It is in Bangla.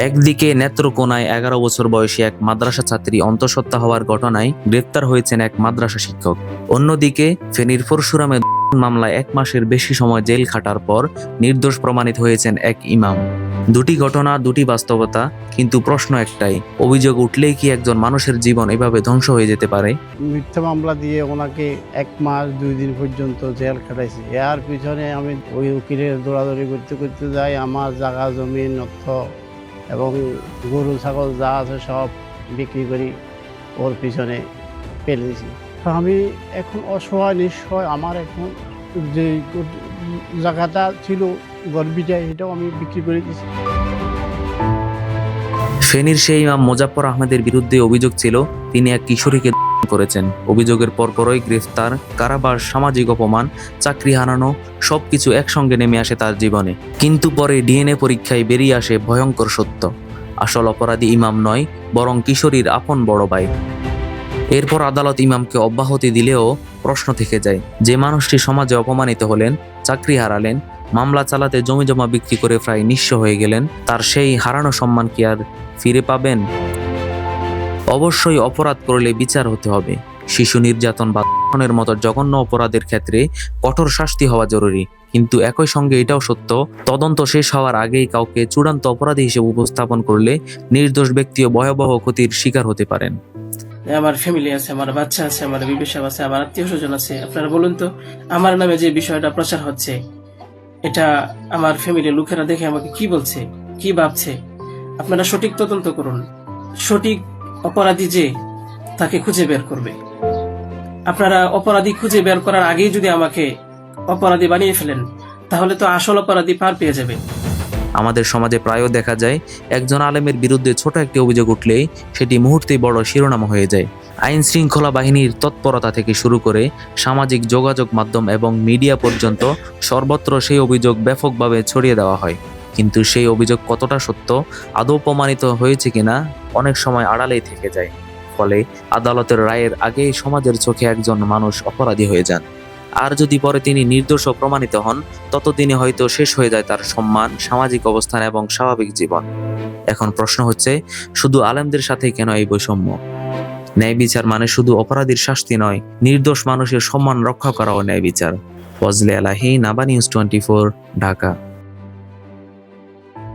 একদিকে নেত্রকোনায় 11 বছর বয়সী এক মাদ্রাসা ছাত্রী অন্তঃসত্ত্বা হওয়ার ঘটনায় গ্রেপ্তার হয়েছেন এক মাদ্রাসা শিক্ষক। অন্যদিকে ফেনীর পরশুরামে মামলায় 1 মাসের বেশি সময় জেল খাটার পর নির্দোষ প্রমাণিত হয়েছেন এক ইমাম। দুটি ঘটনা, দুটি বাস্তবতা, কিন্তু প্রশ্ন একটাই, অভিযোগ উঠলেই কি একজন মানুষের জীবন এভাবে ধ্বংস হয়ে যেতে পারে? মিথ্যা মামলা দিয়ে ওনাকে 1 মাস 2 দিন পর্যন্ত জেল খাটাইছি। এর পিছনে আমি ওই উকিলের দৌড়াদৌড়ি করতে করতে যাই, আমার জায়গা জমি অর্থ এবং গরু ছাগল যা আছে সব বিক্রি করি ওর পিছনে ফেলে দিয়েছি। আমি এখন অসহায় নিঃসহায়। আমার এখন যে জায়গাটা ছিল গর্বিটা, এটাও আমি বিক্রি করে দিয়েছি। ফেনীর সেই ইমাম মোজাফফর আহমেদের বিরুদ্ধে অভিযোগ ছিল তিনি এক কিশোরীকে করেছেন। অভিযোগের পরপরই গ্রেফতার, কারাবাস, সামাজিক অপমান, চাকরি হারানো, সবকিছু একসঙ্গে নেমে আসে তার জীবনে। কিন্তু পরে ডিএনএ পরীক্ষায় বেরিয়ে আসে ভয়ঙ্কর সত্য, আসল অপরাধী ইমাম নয়, বরং কিশোরীর আপন বড় ভাই। এরপর আদালত ইমামকে অব্যাহতি দিলেও প্রশ্ন থেকে যায়, যে মানুষটি সমাজে অপমানিত হলেন, চাকরি হারালেন, মামলা চালাতে জমি জমা বিক্রি করে প্রায় নিঃস্ব হয়ে গেলেন, তার সেই হারানো সম্মান কি আর ফিরে পাবেন? অবশ্যই অপরাধ করলে বিচার হতে হবে। শিশু নির্যাতন বা ধর্ষণের মতো জঘন্য অপরাধের ক্ষেত্রে কঠোর শাস্তি হওয়া জরুরি, কিন্তু একই সঙ্গে এটাও সত্য, তদন্ত শেষ হওয়ার আগেই কাউকে চূড়ান্ত অপরাধী হিসেবে উপস্থাপন করলে নির্দোষ ব্যক্তিও ভয়াবহ ক্ষতির শিকার হতে পারেন। আমার ফ্যামিলি আছে, আমার বাচ্চা আছে, আমার বিবি সাহেব আছে, আমার আত্মীয় স্বজন আছে। আপনারা বলুন তো, আমার নামে যে বিষয়টা প্রচার হচ্ছে, এটা আমার ফ্যামিলির লোকেরা দেখে আমাকে কি বলছে, কি ভাবছে? আপনারা সঠিক তদন্ত করুন। সঠিক অপরাধী যে, তাকে খুঁজে বের করবে। আপনারা অপরাধী খুঁজে বের করার আগেই যদি আমাকে অপরাধী বানিয়ে ফেলেন, তাহলে তো আসল অপরাধী পার পেয়ে যাবে। আমাদের সমাজে প্রায়ই দেখা যায়, একজন আলেমের বিরুদ্ধে ছোট একটি অভিযোগ উঠলেই সেটি মুহূর্তেই বড় শিরোনাম হয়ে যায়। আইন শৃঙ্খলা বাহিনীর তৎপরতা থেকে শুরু করে সামাজিক যোগাযোগ মাধ্যম এবং মিডিয়া পর্যন্ত সর্বত্র সেই অভিযোগ ব্যাপকভাবে ছড়িয়ে দেওয়া হয়। কিন্তু সেই অভিযোগ কতটা সত্য, আদৌ প্রমাণিত হয়েছে কিনা, অনেক সময় আড়ালেই থেকে যায়। ফলে আদালতের রায়ের আগেই সমাজের চোখে একজন মানুষ অপরাধী হয়ে যান। আর যদি পরে তিনি নির্দোষ প্রমাণিত হন, ততদিনে হয়তো শেষ হয়ে যায় তার সম্মান, সামাজিক অবস্থান এবং স্বাভাবিক জীবন। এখন প্রশ্ন হচ্ছে, শুধু আলেমদের সাথেই কেন এই বৈষম্য? ন্যায় বিচার মানে শুধু অপরাধীর শাস্তি নয়, নির্দোষ মানুষের সম্মান রক্ষা করাও ন্যায় বিচার। ফজলে আলাহি, নাবা নিউজ 24, ঢাকা।